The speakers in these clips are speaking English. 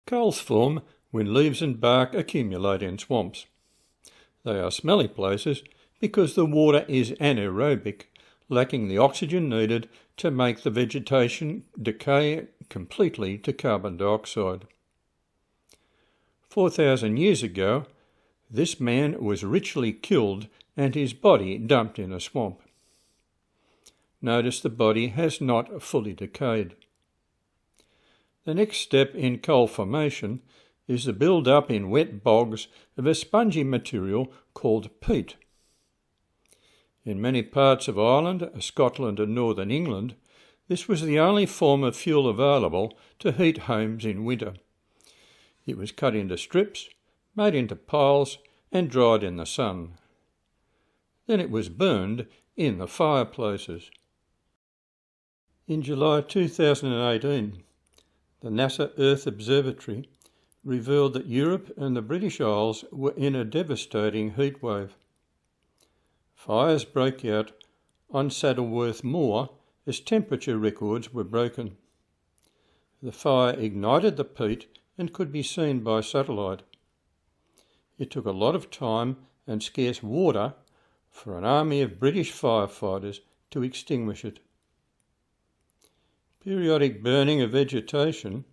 Coals form when leaves and bark accumulate in swamps. They are smelly places because the water is anaerobic, lacking the oxygen needed to make the vegetation decay completely to carbon dioxide. 4,000 years ago, this man was ritually killed and his body dumped in a swamp. Notice the body has not fully decayed. The next step in coal formation is the build-up in wet bogs of a spongy material called peat. In many parts of Ireland, Scotland and northern England, this was the only form of fuel available to heat homes in winter. It was cut into strips, made into piles and dried in the sun. Then it was burned in the fireplaces. In July 2018, the NASA Earth Observatory revealed that Europe and the British Isles were in a devastating heatwave. Fires broke out on Saddleworth Moor as temperature records were broken. The fire ignited the peat and could be seen by satellite. It took a lot of time and scarce water for an army of British firefighters to extinguish it. Periodic burning of vegetation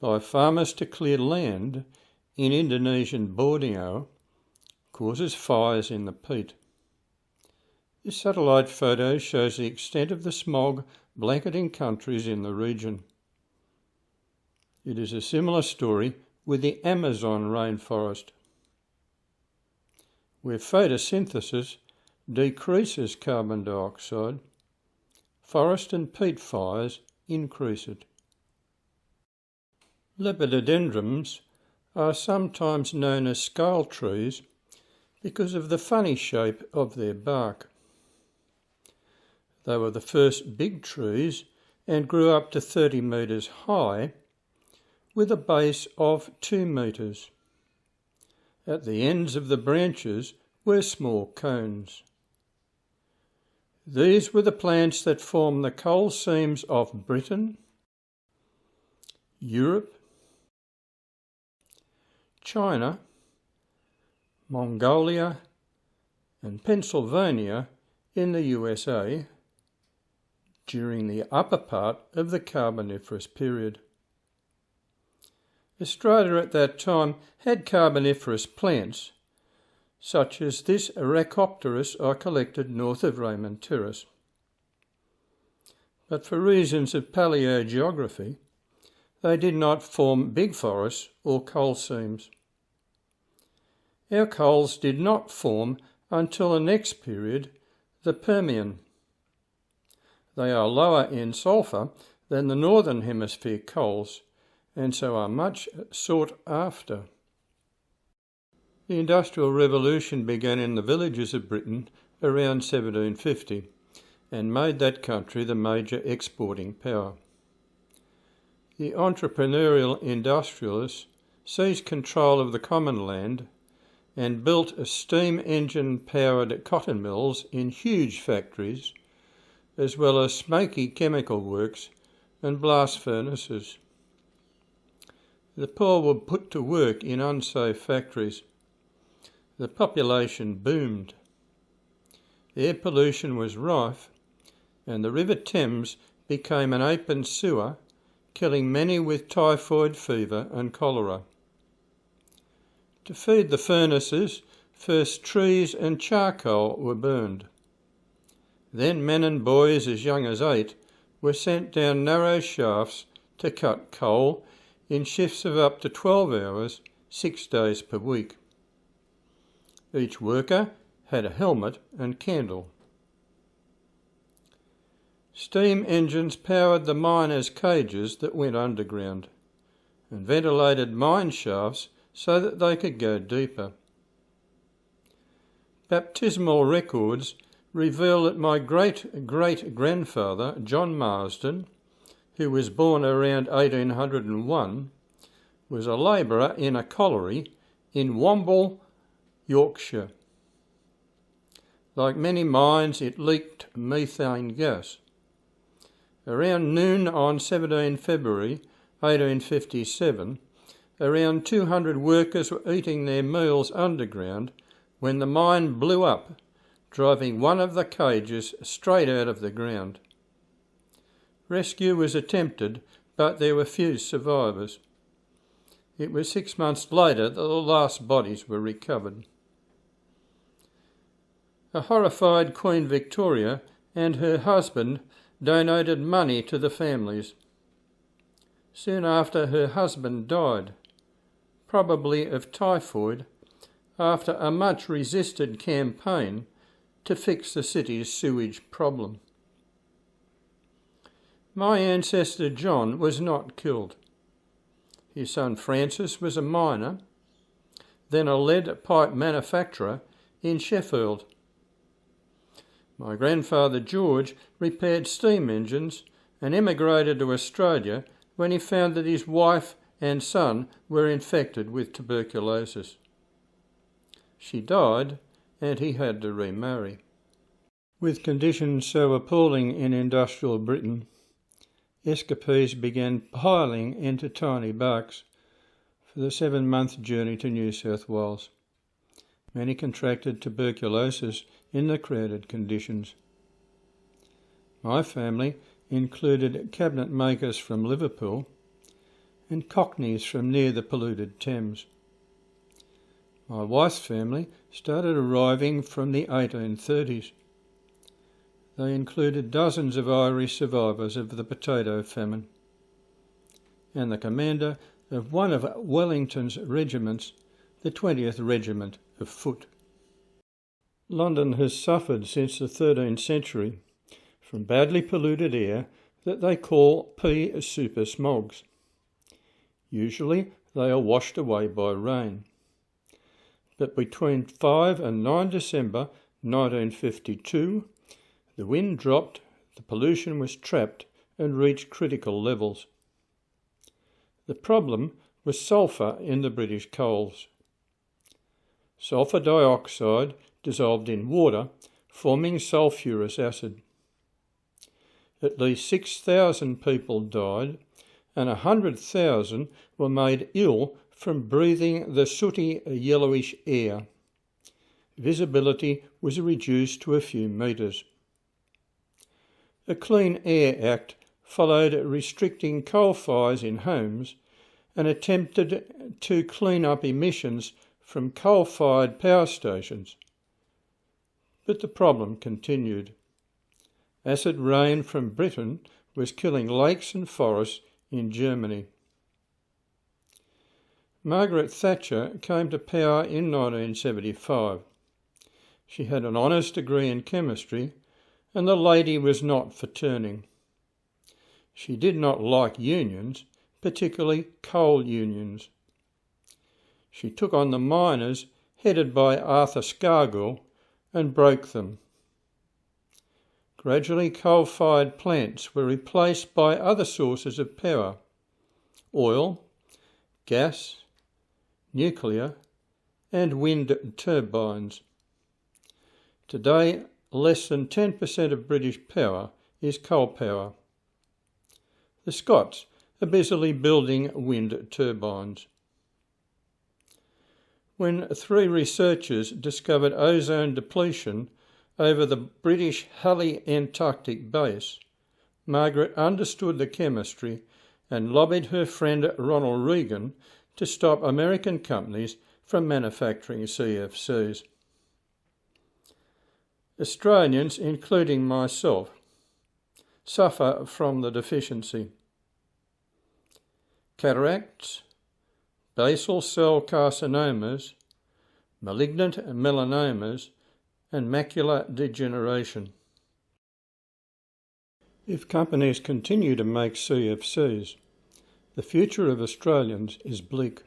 by farmers to clear land in Indonesian Borneo causes fires in the peat. This satellite photo shows the extent of the smog blanketing countries in the region. It is a similar story with the Amazon rainforest, where photosynthesis decreases carbon dioxide. Forest and peat fires increase it. Lepidodendrons are sometimes known as scale trees because of the funny shape of their bark. They were the first big trees and grew up to 30 metres high with a base of 2 metres. At the ends of the branches were small cones. These were the plants that form the coal seams of Britain, Europe, China, Mongolia and Pennsylvania in the USA during the upper part of the Carboniferous period. Australia at that time had Carboniferous plants, such as this Rhacopteris I collected north of Raymond Terrace. But for reasons of paleogeography, they did not form big forests or coal seams. Our coals did not form until the next period, the Permian. They are lower in sulphur than the Northern Hemisphere coals, and so are much sought after. The Industrial Revolution began in the villages of Britain around 1750 and made that country the major exporting power. The entrepreneurial industrialists seized control of the common land and built a steam engine-powered cotton mills in huge factories, as well as smoky chemical works and blast furnaces. The poor were put to work in unsafe factories. The population boomed. Air pollution was rife, and the River Thames became an open sewer, killing many with typhoid fever and cholera. To feed the furnaces, first trees and charcoal were burned. Then men and boys as young as 8 were sent down narrow shafts to cut coal in shifts of up to 12 hours, 6 days per week. Each worker had a helmet and candle. Steam engines powered the miners' cages that went underground and ventilated mine shafts so that they could go deeper. Baptismal records reveal that my great-great-grandfather, John Marsden, who was born around 1801, was a labourer in a colliery in Womble, Yorkshire. Like many mines, it leaked methane gas. Around noon on 17 February 1857, around 200 workers were eating their meals underground when the mine blew up, driving one of the cages straight out of the ground. Rescue was attempted, but there were few survivors. It was 6 months later that the last bodies were recovered. A horrified Queen Victoria and her husband donated money to the families. Soon after, her husband died, probably of typhoid, after a much resisted campaign to fix the city's sewage problem. My ancestor John was not killed. His son Francis was a miner, then a lead pipe manufacturer in Sheffield. My grandfather George repaired steam engines and emigrated to Australia when he found that his wife and son were infected with tuberculosis. She died and he had to remarry. With conditions so appalling in industrial Britain, escapees began piling into tiny barks for the 7-month journey to New South Wales. Many contracted tuberculosis in the crowded conditions. My family included cabinet makers from Liverpool and cockneys from near the polluted Thames. My wife's family started arriving from the 1830s. They included dozens of Irish survivors of the potato famine, and the commander of one of Wellington's regiments, the 20th Regiment of Foot. London has suffered since the 13th century from badly polluted air that they call pea super smogs. Usually they are washed away by rain. But between 5 and 9 December 1952, the wind dropped, the pollution was trapped and reached critical levels. The problem was sulphur in the British coals. Sulphur dioxide dissolved in water, forming sulphurous acid. At least 6,000 people died and 100,000 were made ill from breathing the sooty yellowish air. Visibility was reduced to a few metres. A Clean Air Act followed restricting coal fires in homes and attempted to clean up emissions from coal-fired power stations. But the problem continued. Acid rain from Britain was killing lakes and forests in Germany. Margaret Thatcher came to power in 1975. She had an honours degree in chemistry, and the lady was not for turning. She did not like unions, particularly coal unions. She took on the miners, headed by Arthur Scargill, and broke them. Gradually, coal-fired plants were replaced by other sources of power: oil, gas, nuclear, and wind turbines. Today, less than 10% of British power is coal power. The Scots are busily building wind turbines. When 3 researchers discovered ozone depletion over the British Halley Antarctic base, Margaret understood the chemistry and lobbied her friend Ronald Reagan to stop American companies from manufacturing CFCs. Australians, including myself, suffer from the deficiency. Cataracts, basal cell carcinomas, malignant melanomas, and macular degeneration. If companies continue to make CFCs, the future of Australians is bleak.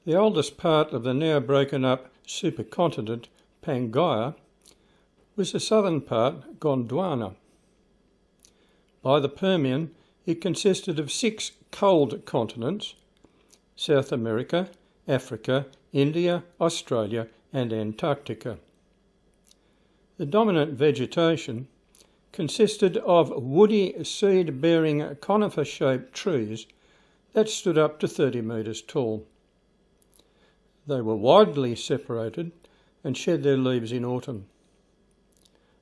The oldest part of the now broken up supercontinent, Pangaea, was the southern part, Gondwana. By the Permian, it consisted of 6 cold continents: South America, Africa, India, Australia, and Antarctica. The dominant vegetation consisted of woody seed-bearing conifer-shaped trees that stood up to 30 metres tall. They were widely separated and shed their leaves in autumn.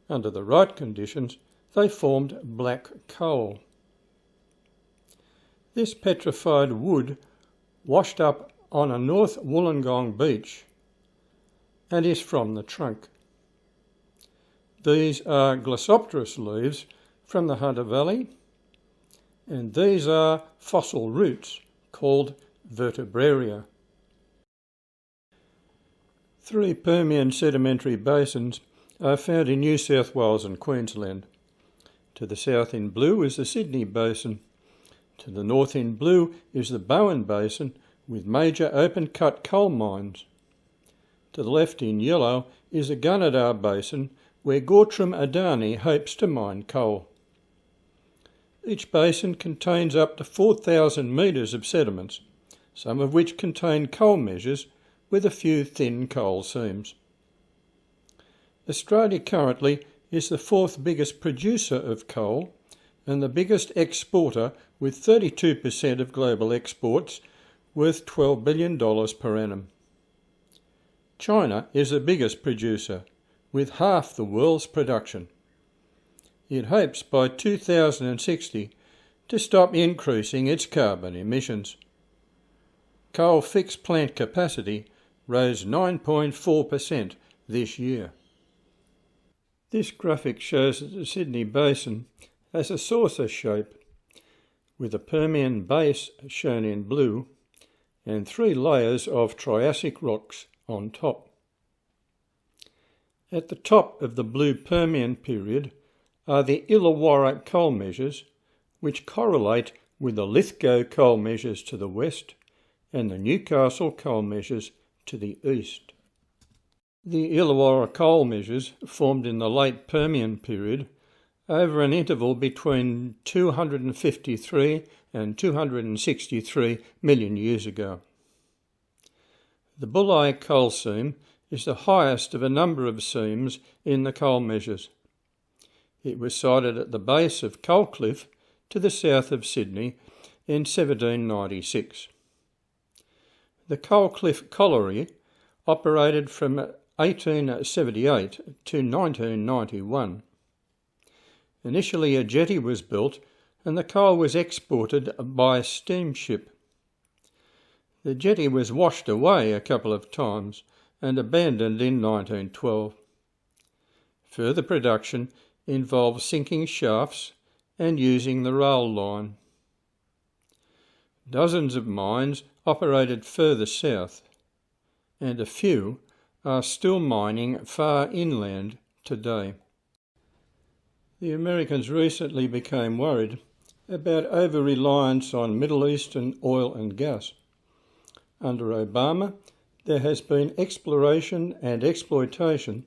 Under the right conditions, they formed black coal. This petrified wood washed up on a North Wollongong beach and is from the trunk. These are Glossopteris leaves from the Hunter Valley, and these are fossil roots called vertebraria. 3 Permian sedimentary basins are found in New South Wales and Queensland. To the south in blue is the Sydney Basin. To the north in blue is the Bowen Basin with major open-cut coal mines. To the left in yellow is the Gunnedah Basin where Guthrum Adani hopes to mine coal. Each basin contains up to 4,000 metres of sediments, some of which contain coal measures with a few thin coal seams. Australia currently is the 4th biggest producer of coal and the biggest exporter with 32% of global exports, worth $12 billion per annum. China is the biggest producer, with half the world's production. It hopes by 2060 to stop increasing its carbon emissions. Coal fixed plant capacity rose 9.4% this year. This graphic shows that the Sydney Basin has a saucer shape, with the Permian base shown in blue and 3 layers of Triassic rocks on top. At the top of the blue Permian period are the Illawarra coal measures, which correlate with the Lithgow coal measures to the west and the Newcastle coal measures to the east. The Illawarra coal measures formed in the late Permian period over an interval between 253 and 263 million years ago. The Bulli coal seam is the highest of a number of seams in the coal measures. It was sited at the base of Coal Cliff to the south of Sydney in 1796. The Coal Cliff Colliery operated from 1878 to 1991. Initially a jetty was built and the coal was exported by steamship. The jetty was washed away a couple of times and abandoned in 1912. Further production involved sinking shafts and using the rail line. Dozens of mines operated further south, and a few are still mining far inland today. The Americans recently became worried about over-reliance on Middle Eastern oil and gas. Under Obama, there has been exploration and exploitation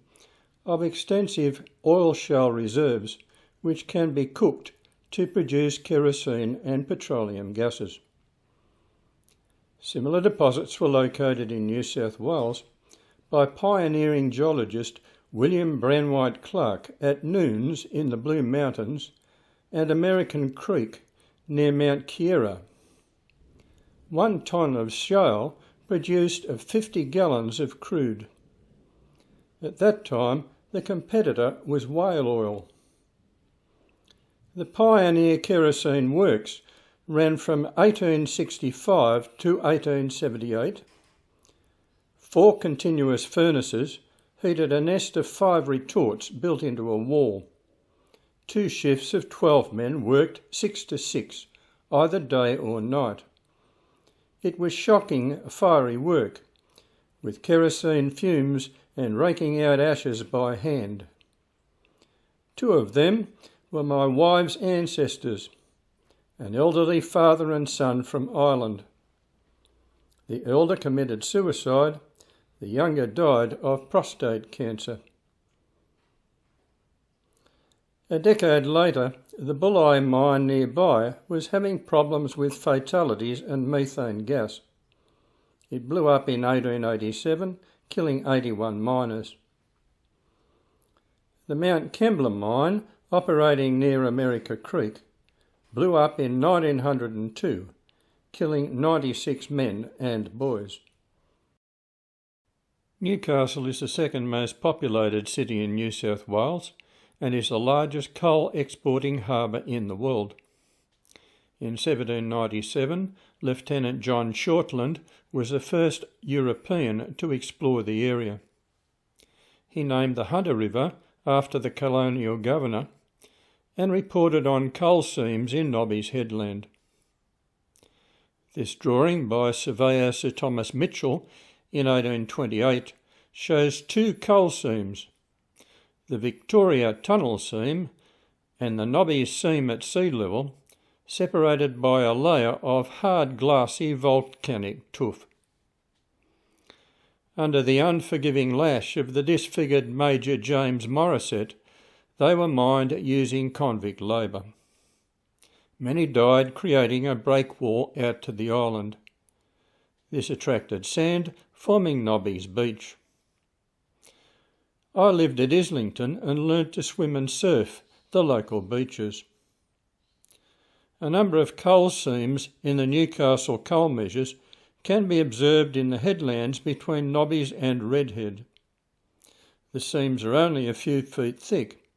of extensive oil shale reserves which can be cooked to produce kerosene and petroleum gases. Similar deposits were located in New South Wales by pioneering geologist William Branwhite Clarke at Noons in the Blue Mountains and American Creek near Mount Kiera. 1 tonne of shale produced 50 gallons of crude. At that time, the competitor was whale oil. The pioneer kerosene works ran from 1865 to 1878. 4 continuous furnaces heated a nest of 5 retorts built into a wall. 2 shifts of 12 men worked 6 to 6, either day or night. It was shocking, fiery work, with kerosene fumes and raking out ashes by hand. 2 of them were my wife's ancestors, an elderly father and son from Ireland. The elder committed suicide, the younger died of prostate cancer. A decade later, the Bulli mine nearby was having problems with fatalities and methane gas. It blew up in 1887, killing 81 miners. The Mount Kembla mine, operating near America Creek, blew up in 1902, killing 96 men and boys. Newcastle is the second most populated city in New South Wales and is the largest coal exporting harbour in the world. In 1797, Lieutenant John Shortland was the first European to explore the area. He named the Hunter River after the colonial governor and reported on coal seams in Nobby's headland. This drawing by surveyor Sir Thomas Mitchell in 1828 shows two coal seams, the Victoria Tunnel seam and the Nobby seam at sea level, separated by a layer of hard glassy volcanic tuff. Under the unforgiving lash of the disfigured Major James Morisset, they were mined using convict labour. Many died creating a breakwall out to the island. This attracted sand, forming Nobby's beach. I lived at Islington and learnt to swim and surf the local beaches. A number of coal seams in the Newcastle coal measures can be observed in the headlands between Nobby's and Redhead. The seams are only a few feet thick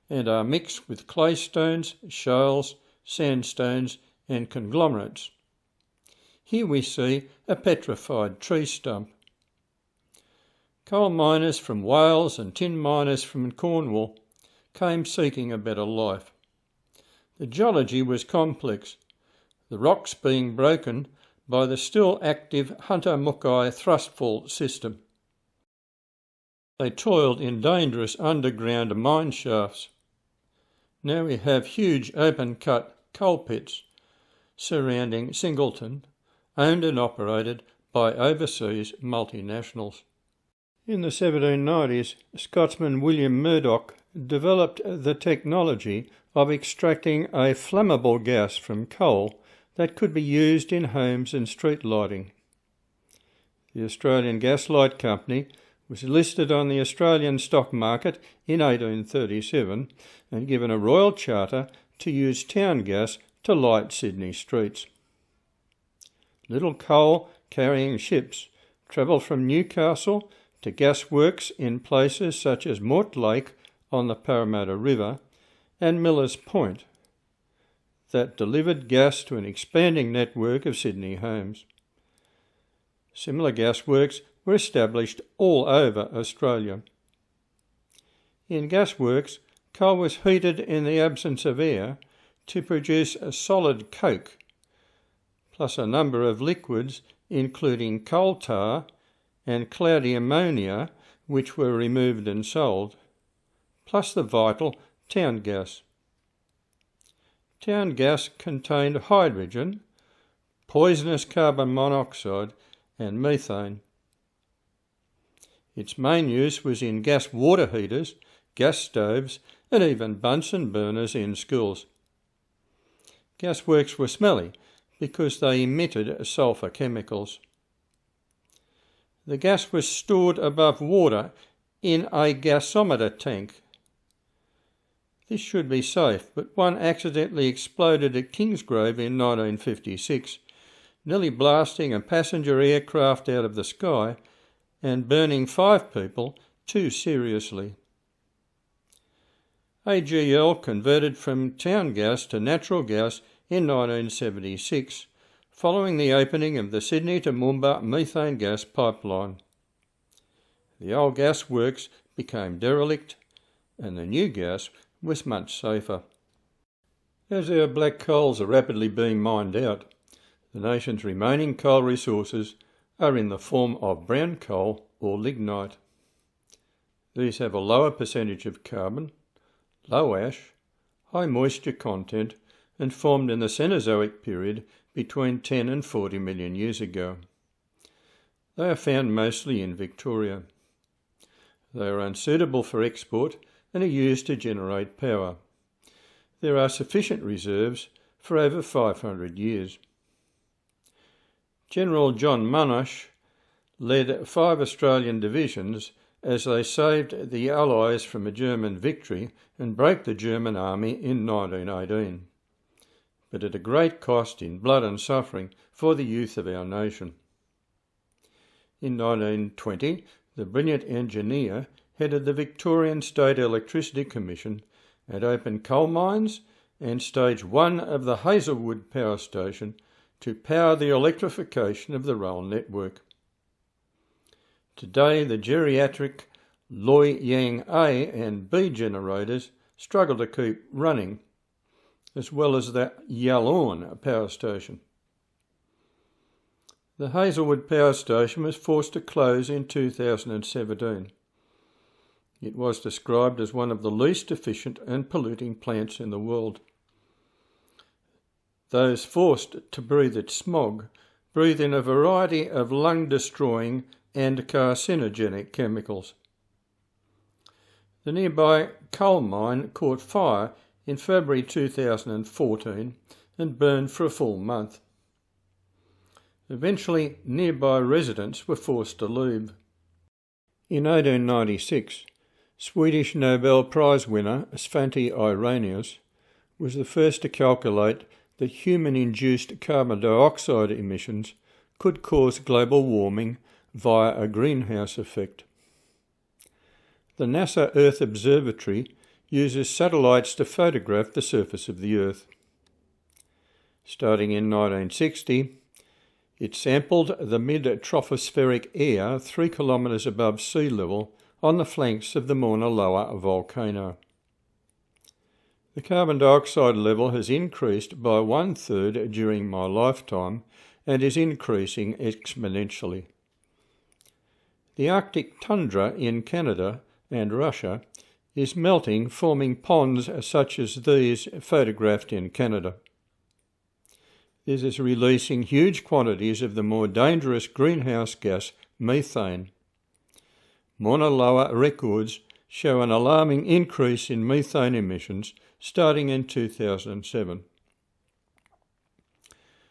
and are mixed with claystones, shales, sandstones and conglomerates. Here we see a petrified tree stump. Coal miners from Wales and tin miners from Cornwall came seeking a better life. The geology was complex, the rocks being broken by the still active Hunter Muckay thrust-fault system. They toiled in dangerous underground mine shafts. Now we have huge open-cut coal pits surrounding Singleton, owned and operated by overseas multinationals. In the 1790s, Scotsman William Murdock developed the technology of extracting a flammable gas from coal that could be used in homes and street lighting. The Australian Gas Light Company was listed on the Australian stock market in 1837 and given a royal charter to use town gas to light Sydney streets. Little coal carrying ships travel from Newcastle to gasworks in places such as Mortlake on the Parramatta River and Millers Point that delivered gas to an expanding network of Sydney homes. Similar gasworks were established all over Australia. In gasworks, coal was heated in the absence of air to produce a solid coke, plus a number of liquids including coal tar and cloudy ammonia, which were removed and sold, plus the vital town gas. Town gas contained hydrogen, poisonous carbon monoxide and methane. Its main use was in gas water heaters, gas stoves and even Bunsen burners in schools. Gasworks were smelly because they emitted sulphur chemicals. The gas was stored above water in a gasometer tank. This should be safe, but one accidentally exploded at Kingsgrove in 1956, nearly blasting a passenger aircraft out of the sky and burning 5 people too seriously. AGL converted from town gas to natural gas in 1976, following the opening of the Sydney to Moomba methane gas pipeline. The old gasworks became derelict and the new gas was much safer. As our black coals are rapidly being mined out, the nation's remaining coal resources are in the form of brown coal or lignite. These have a lower percentage of carbon, low ash, high moisture content and formed in the Cenozoic period between 10 and 40 million years ago. They are found mostly in Victoria. They are unsuitable for export and are used to generate power. There are sufficient reserves for over 500 years. General John Monash led 5 Australian divisions as they saved the Allies from a German victory and broke the German army in 1918. but at a great cost in blood and suffering for the youth of our nation. In 1920, the brilliant engineer headed the Victorian State Electricity Commission and opened coal mines and stage 1 of the Hazelwood Power Station to power the electrification of the rail network. Today, the geriatric Loy Yang A and B generators struggle to keep running, as well as the Yallourn Power Station. The Hazelwood Power Station was forced to close in 2017. It was described as one of the least efficient and polluting plants in the world. Those forced to breathe its smog breathe in a variety of lung-destroying and carcinogenic chemicals. The nearby coal mine caught fire in February 2014 and burned for a full month. Eventually, nearby residents were forced to leave. In 1896, Swedish Nobel Prize winner Svante Arrhenius was the first to calculate that human-induced carbon dioxide emissions could cause global warming via a greenhouse effect. The NASA Earth Observatory uses satellites to photograph the surface of the Earth. Starting in 1960, it sampled the mid-tropospheric air 3 kilometres above sea level on the flanks of the Mauna Loa volcano. The carbon dioxide level has increased by 1/3 during my lifetime and is increasing exponentially. The Arctic tundra in Canada and Russia is melting, forming ponds such as these photographed in Canada. This is releasing huge quantities of the more dangerous greenhouse gas, methane. Mauna Loa records show an alarming increase in methane emissions starting in 2007.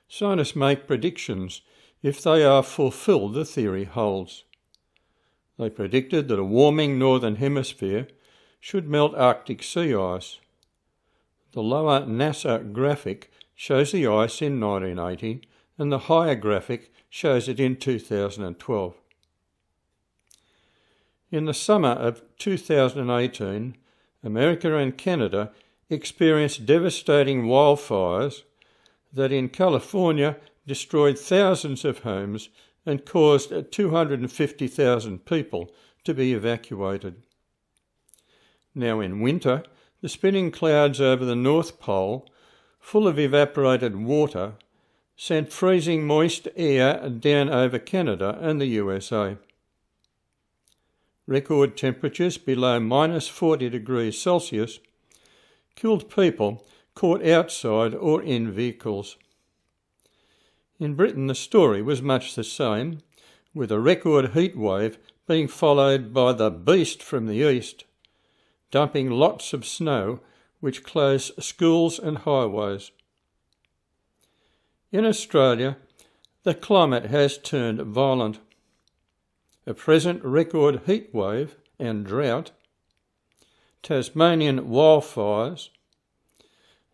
Scientists make predictions. If they are fulfilled, the theory holds. They predicted that a warming northern hemisphere should melt Arctic sea ice. The lower NASA graphic shows the ice in 1980 and the higher graphic shows it in 2012. In the summer of 2018, America and Canada experienced devastating wildfires that in California destroyed thousands of homes and caused 250,000 people to be evacuated. Now in winter, the spinning clouds over the North Pole, full of evaporated water, sent freezing moist air down over Canada and the USA. Record temperatures below -40 degrees Celsius killed people caught outside or in vehicles. In Britain the story was much the same, with a record heat wave being followed by the beast from the east, dumping lots of snow which closed schools and highways. In Australia, the climate has turned violent. A present record heat wave and drought, Tasmanian wildfires,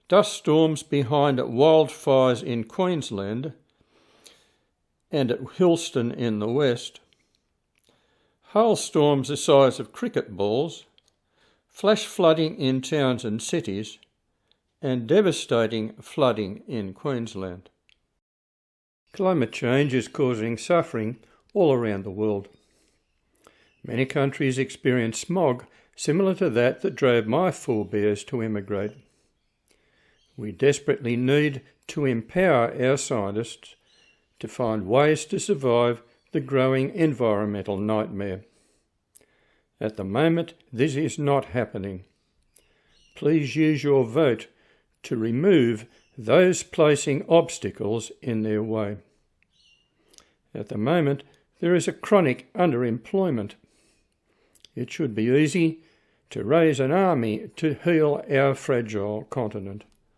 dust storms behind wildfires in Queensland and at Hillston in the west, hailstorms the size of cricket balls, flash flooding in towns and cities, and devastating flooding in Queensland. Climate change is causing suffering all around the world. Many countries experience smog similar to that drove my forebears to emigrate. We desperately need to empower our scientists to find ways to survive the growing environmental nightmare. At the moment, this is not happening. Please use your vote to remove those placing obstacles in their way. At the moment, there is a chronic underemployment. It should be easy to raise an army to heal our fragile continent.